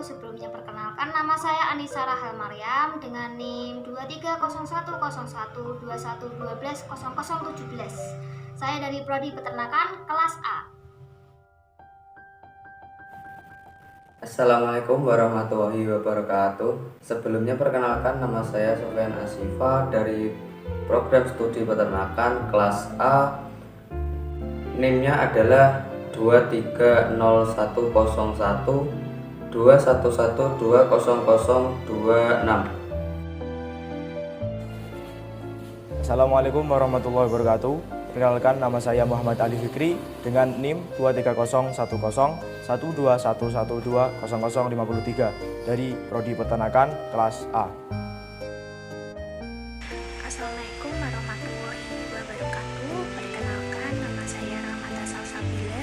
Sebelumnya perkenalkan, nama saya Anissa Rahel Maryam dengan NIM 23010121120017. Saya dari Prodi Peternakan kelas A. Assalamualaikum warahmatullahi wabarakatuh. Sebelumnya perkenalkan, nama saya Sofyan Asifa dari program studi peternakan kelas A. NIM-nya adalah 2300121120026. Assalamualaikum warahmatullahi wabarakatuh. Perkenalkan, nama saya Muhammad Ali Fikri dengan NIM 230110211120053 dari Prodi Peternakan kelas A. Assalamualaikum warahmatullahi wabarakatuh. Perkenalkan, nama saya Rahmata Salsabila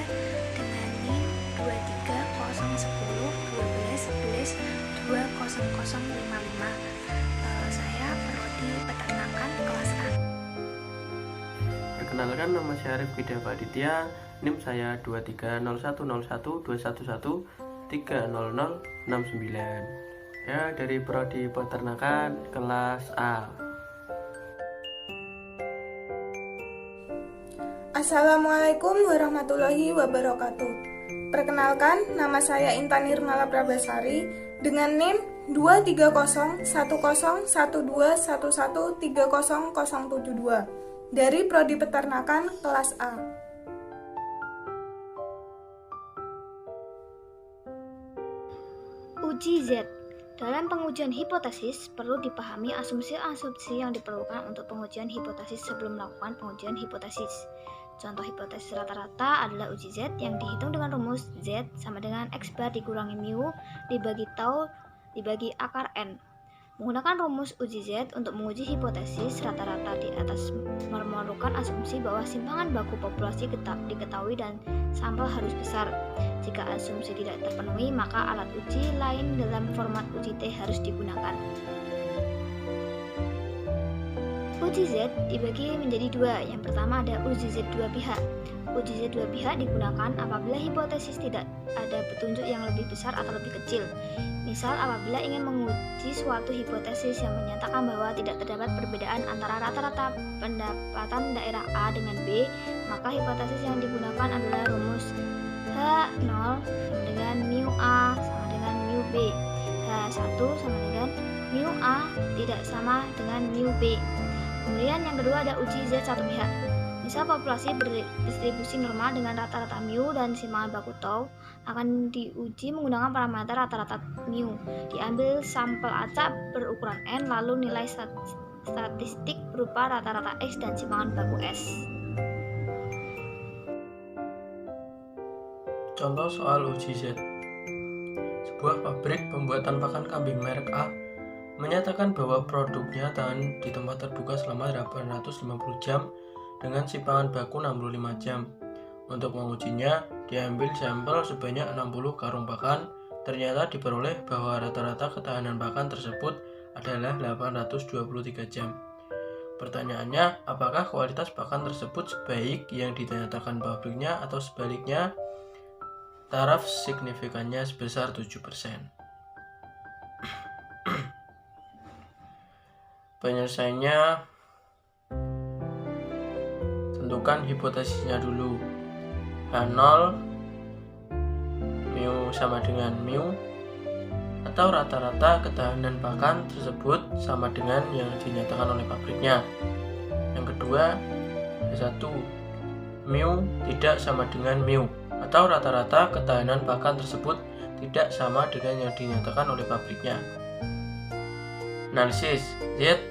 dengan NIM 230101211200055. Saya Prodi Peternakan kelas A. Perkenalkan, nama saya Rifki Deva Aditya, NIM saya 23012112111300069. Ya, dari Prodi Peternakan kelas A. Assalamualaikum warahmatullahi wabarakatuh. Perkenalkan, nama saya Intan Nirmala Prabasari dengan NIM 230101211300072 dari Prodi Peternakan kelas A. Uji Z. Dalam pengujian hipotesis, perlu dipahami asumsi-asumsi yang diperlukan untuk pengujian hipotesis sebelum melakukan pengujian hipotesis. Contoh hipotesis rata-rata adalah uji Z yang dihitung dengan rumus Z sama dengan X bar dikurangi mu dibagi tau dibagi akar N. Menggunakan rumus uji Z untuk menguji hipotesis rata-rata di atas memerlukan asumsi bahwa simpangan baku populasi diketahui dan sampel harus besar. Jika asumsi tidak terpenuhi, maka alat uji lain dalam format uji T harus digunakan. Uji Z dibagi menjadi dua. Yang pertama ada uji Z dua pihak. Uji Z dua pihak digunakan apabila hipotesis tidak ada petunjuk yang lebih besar atau lebih kecil. Misal, apabila ingin menguji suatu hipotesis yang menyatakan bahwa tidak terdapat perbedaan antara rata-rata pendapatan daerah A dengan B, maka hipotesis yang digunakan adalah rumus H0 sama dengan mu A sama dengan mu B. H1 sama dengan mu A tidak sama dengan mu B. Kemudian yang kedua ada uji Z satu pihak. Misal populasi berdistribusi normal dengan rata-rata mu dan simpangan baku tau akan diuji menggunakan parameter rata-rata mu. Diambil sampel acak berukuran N lalu nilai statistik berupa rata-rata X dan simpangan baku S. Contoh soal uji Z. Sebuah pabrik pembuatan pakan kambing merek A menyatakan bahwa produknya tahan di tempat terbuka selama 850 jam dengan simpangan baku 65 jam. Untuk mengujinya, diambil sampel sebanyak 60 karung pakan. Ternyata diperoleh bahwa rata-rata ketahanan pakan tersebut adalah 823 jam. Pertanyaannya, apakah kualitas pakan tersebut sebaik yang dinyatakan pabriknya atau sebaliknya? Taraf signifikannya sebesar 7%. Penyelesaiannya, tentukan hipotesisnya dulu. H0 mu sama dengan mu, atau rata-rata ketahanan pakan tersebut sama dengan yang dinyatakan oleh pabriknya. Yang kedua, H1 mu tidak sama dengan mu, atau rata-rata ketahanan pakan tersebut tidak sama dengan yang dinyatakan oleh pabriknya. Analisis, Z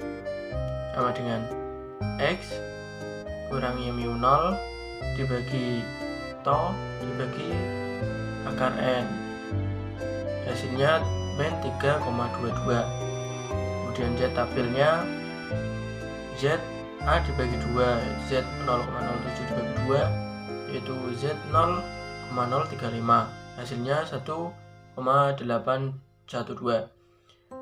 sama dengan X kurangi mu 0 dibagi to dibagi akar N. Hasilnya min 3,22. Kemudian Z tabelnya, Z A dibagi 2, Z 0,07 dibagi 2 yaitu Z 0,035. Hasilnya 1,812.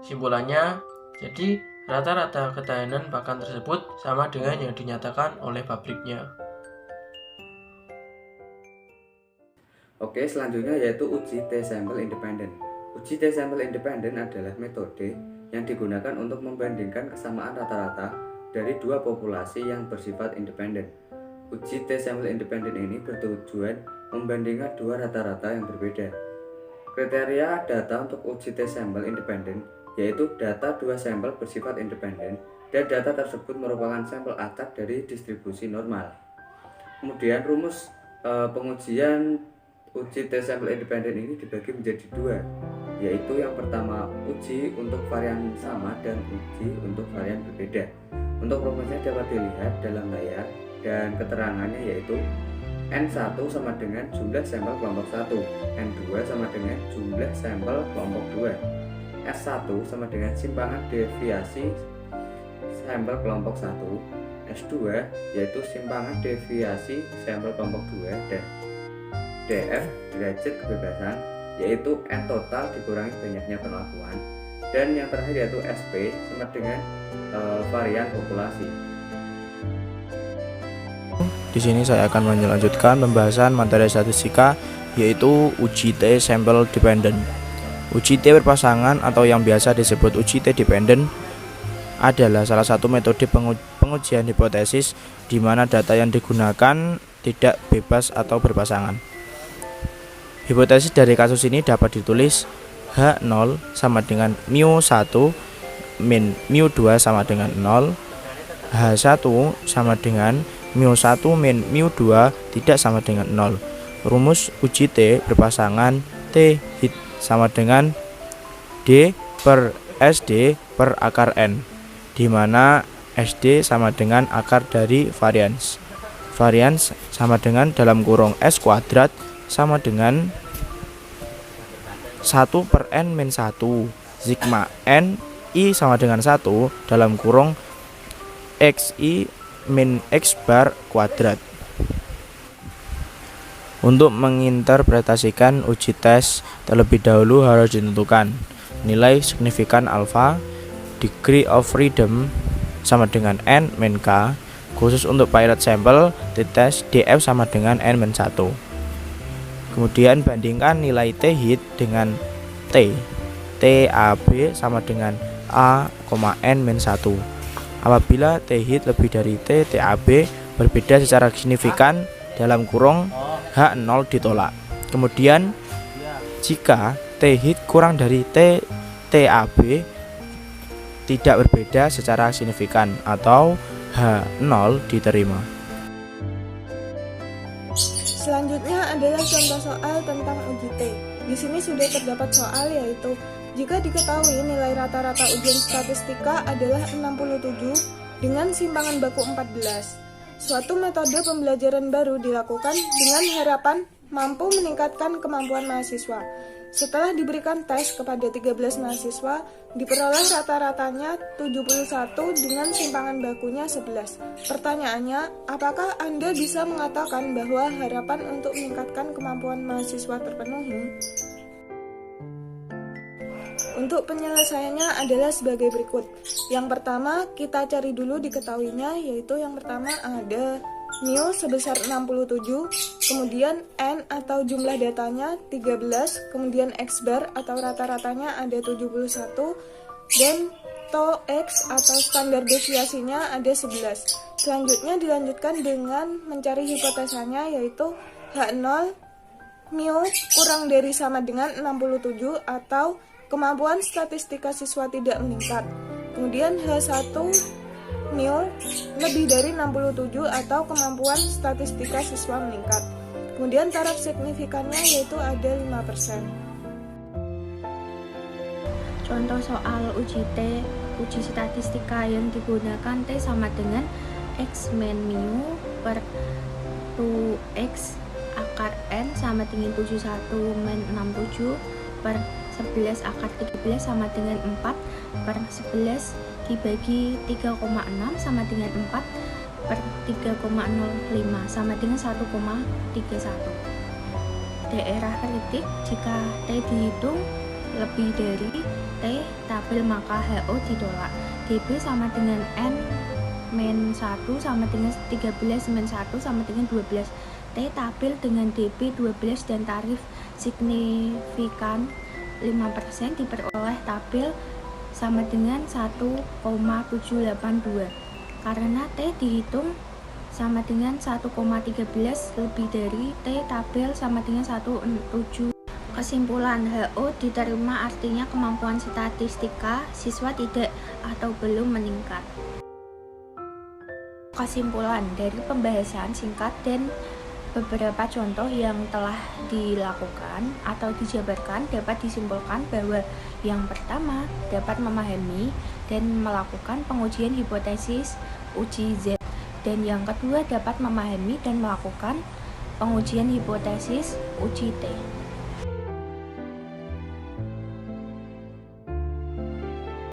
Simpulannya, jadi rata-rata ketahanan pakan tersebut sama dengan yang dinyatakan oleh pabriknya. Oke, selanjutnya yaitu uji T-sample independen. Uji T sampel independen adalah metode yang digunakan untuk membandingkan kesamaan rata-rata dari dua populasi yang bersifat independen. Uji T sampel independen ini bertujuan membandingkan dua rata-rata yang berbeda. Kriteria data untuk uji T sampel independen yaitu data dua sampel bersifat independen dan data tersebut merupakan sampel acak dari distribusi normal. Kemudian rumus pengujian uji T sampel independen ini dibagi menjadi dua, yaitu yang pertama uji untuk varian sama dan uji untuk varian berbeda. Untuk rumusnya dapat dilihat dalam layar dan keterangannya yaitu N1 sama dengan jumlah sampel kelompok 1, N2 sama dengan jumlah sampel kelompok 2, S1 sama dengan simpangan deviasi sampel kelompok 1, S2 yaitu simpangan deviasi sampel kelompok 2, dan DF derajat kebebasan yaitu N total dikurangi banyaknya pengakuan, dan yang terakhir yaitu SP sama dengan varian populasi. Di sini saya akan melanjutkan pembahasan materi statistika, yaitu uji T sampel dependent. Uji T berpasangan atau yang biasa disebut uji T dependent adalah salah satu metode pengujian hipotesis di mana data yang digunakan tidak bebas atau berpasangan. Hipotesis dari kasus ini dapat ditulis H0 sama dengan mu1 min mu2 sama dengan 0, H1 sama dengan mu1 min mu2 tidak sama dengan 0. Rumus uji T berpasangan T hit sama dengan D per SD per akar N, di mana SD sama dengan akar dari varians. Varians sama dengan dalam kurung S kuadrat sama dengan 1 per N min 1, sigma N I sama dengan 1 dalam kurung XI min X bar kuadrat. Untuk menginterpretasikan uji tes terlebih dahulu harus ditentukan nilai signifikan alfa, degree of freedom sama dengan N min K, khusus untuk pilot sample t-test DF sama dengan N min 1. Kemudian bandingkan nilai T hit dengan T, TAB sama dengan A, N min 1. Apabila T hit lebih dari T, TAB berbeda secara signifikan dalam kurung H0 ditolak. Kemudian jika T hit kurang dari T, TAB tidak berbeda secara signifikan atau H0 diterima. Selanjutnya adalah contoh soal tentang uji T. Di sini sudah terdapat soal yaitu jika diketahui nilai rata-rata ujian statistika adalah 67 dengan simpangan baku 14. Suatu metode pembelajaran baru dilakukan dengan harapan mampu meningkatkan kemampuan mahasiswa. Setelah diberikan tes kepada 13 mahasiswa, diperoleh rata-ratanya 71 dengan simpangan bakunya 11. Pertanyaannya, apakah Anda bisa mengatakan bahwa harapan untuk meningkatkan kemampuan mahasiswa terpenuhi? Untuk penyelesaiannya adalah sebagai berikut. Yang pertama, kita cari dulu diketahuinya, yaitu yang pertama ada mu sebesar 67, kemudian N atau jumlah datanya 13, kemudian X bar atau rata-ratanya ada 71, dan tau X atau standar deviasinya ada 11. Selanjutnya dilanjutkan dengan mencari hipotesanya, yaitu H0 mu kurang dari sama dengan 67 atau kemampuan statistika siswa tidak meningkat. Kemudian H1 mu lebih dari 67 atau kemampuan statistika siswa meningkat. Kemudian taraf signifikannya yaitu ada 5%. Contoh soal uji T, uji statistika yang digunakan T sama dengan X min mu per 2X akar N sama dengan 71 min 67 per 11 akar 13 sama dengan 4 per 11 dibagi 3,6 sama dengan 4 per 3,05 sama dengan 1,31. Daerah kritik, jika T dihitung lebih dari T tabel maka HO ditolak. DB sama dengan N min 1 sama dengan 13 min 1 sama dengan 12. T tabel dengan DB 12 dan tarif signifikan 5% diperoleh tabel sama dengan 1,782. Karena T dihitung sama dengan 1,13 lebih dari T tabel sama dengan 1,7. Kesimpulan, HO diterima artinya kemampuan statistika siswa tidak atau belum meningkat. Kesimpulan dari pembahasan singkat dan beberapa contoh yang telah dilakukan atau dijabarkan dapat disimpulkan bahwa yang pertama dapat memahami dan melakukan pengujian hipotesis uji Z, dan yang kedua dapat memahami dan melakukan pengujian hipotesis uji T.